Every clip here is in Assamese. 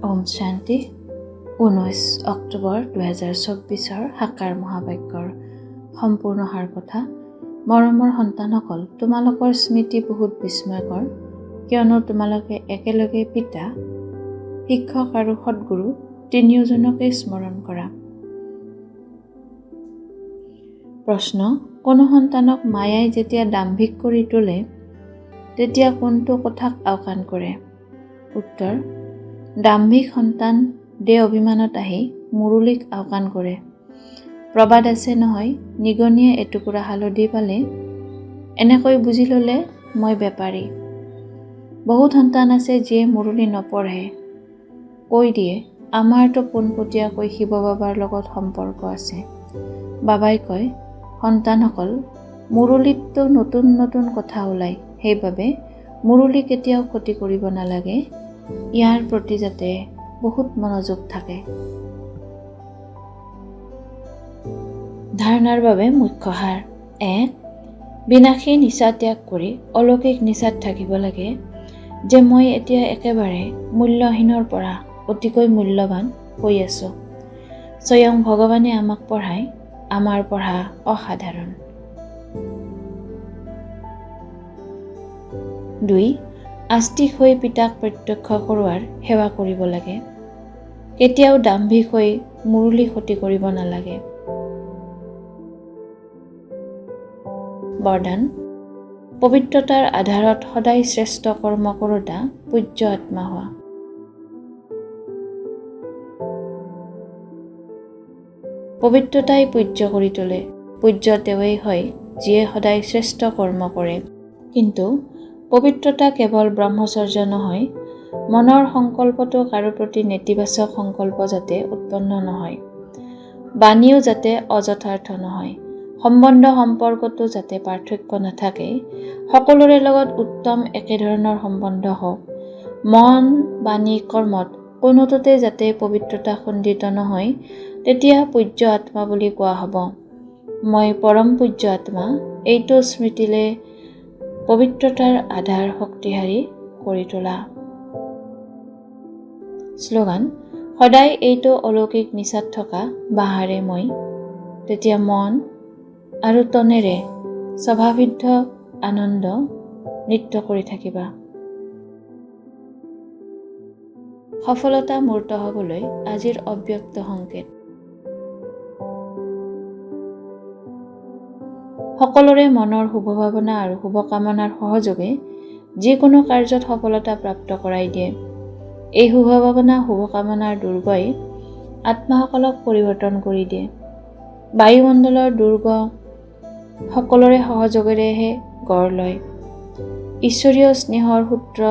ওম শান্তি। 19 অক্টোবৰ 2024 সাকাৰ মহাবাক্যৰ সম্পূৰ্ণ সাৰ কথা। মৰমৰ সন্তানসকল, তোমালোকৰ স্মৃতি বহুত বিস্ময়কৰ, কিয়নো তোমালোকে একেলগে পিতা, শিক্ষক আৰু সৎগুৰু তিনিওজনকে স্মৰণ কৰা। প্ৰশ্ন: কোনো সন্তানক মায়াই যেতিয়া দাম্ভিক কৰি তোলে, তেতিয়া কোনটো কথাক আওকাণ কৰে? উত্তৰ: দাম্ভিক সন্তান দেহ অভিমানত আহি মুৰুলীক আওকাণ কৰে। প্ৰবাদ আছে নহয়, নিগনিয়ে এটুকুৰা হালধি পালে এনেকৈ বুজি ল'লে মই বেপাৰী। বহুত সন্তান আছে যিয়ে মুৰুলী নপঢ়ে, কৈ দিয়ে আমাৰতো পোনপটীয়াকৈ শিৱ বাবাৰ লগত সম্পৰ্ক আছে। বাবাই কয়, সন্তানসকল, মুৰুলীততো নতুন নতুন কথা ওলায়, সেইবাবে মুৰুলী কেতিয়াও ক্ষতি কৰিব নালাগে। ইয়াৰ প্ৰতি যাতে বহুত মনোযোগ থাকে। ধাৰণাৰ বাবে মুখ্য সাৰ: 1. বিনাশী নিচা ত্যাগ কৰি অলৌকিক নিচাত থাকিব লাগে, যে মই এতিয়া একেবাৰে মূল্যহীনৰ পৰা অতিকৈ মূল্যৱান হৈ আছোঁ। স্বয়ং ভগৱানে আমাক পঢ়ায়, আমাৰ পঢ়া অসাধাৰণ। 2. আস্তিক হৈ পিতাক প্ৰত্যক্ষ কৰোৱাৰ সেৱা কৰিব লাগে। কেতিয়াও দাম্ভিক হৈ মুৰুলী ক্ষতি কৰিব নালাগে। বৰদান: পবিত্ৰতাৰ আধাৰত সদায় শ্ৰেষ্ঠ কৰ্ম কৰোঁতা পূজ্য আত্মা হোৱা। পবিত্ৰতাই পূজ্য কৰি তোলে। পূজ্য তেওঁৱেই হয় যিয়ে সদায় শ্ৰেষ্ঠ কৰ্ম কৰে। কিন্তু পবিত্ৰতা কেৱল ব্ৰহ্মচৰ্য নহয়, মনৰ সংকল্পটো কাৰো প্ৰতি নেতিবাচক সংকল্প যাতে উৎপন্ন নহয়, বাণীও যাতে অযথাৰ্থ নহয়, সম্বন্ধ সম্পৰ্কতো যাতে পাৰ্থক্য নাথাকে, সকলোৰে লগত উত্তম একেধৰণৰ সম্বন্ধ হওক, মন বাণী কৰ্মত কোনোটোতে যাতে পবিত্ৰতা খণ্ডিত নহয়, তেতিয়া পূজ্য আত্মা বুলি কোৱা হ'ব। মই পৰম পূজ্য আত্মা, এইটো স্মৃতিলে পবিত্ৰতাৰ আধাৰ শক্তিশালী কৰি তোলা। শ্লোগান: সদায় এইটো অলৌকিক নিচাত থকা বাঁহাৰে মই, তেতিয়া মন আৰু তনেৰে স্বভাৱসিদ্ধ আনন্দ নৃত্য কৰি থাকিবা। সফলতা মূৰ্ত হ'বলৈ আজিৰ অব্যক্ত সংকেত: সকলোৰে মনৰ শুভভাৱনা আৰু শুভকামনাৰ সহযোগে যিকোনো কাৰ্যত সফলতা প্ৰাপ্ত কৰাই দিয়ে। এই শুভভাৱনা শুভকামনাৰ দুৰ্গই আত্মাসকলক পৰিৱৰ্তন কৰি দিয়ে। বায়ুমণ্ডলৰ দুৰ্গ সকলোৰে সহযোগেৰেহে গঢ় লয়। ঈশ্বৰীয় স্নেহৰ সূত্ৰ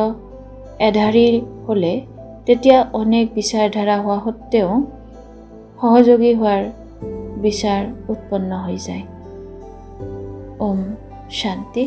এধাৰী হ'লে তেতিয়া অনেক বিচাৰধাৰা হোৱা সত্ত্বেও সহযোগী হোৱাৰ বিচাৰ উৎপন্ন হৈ যায়। ওম শান্তি।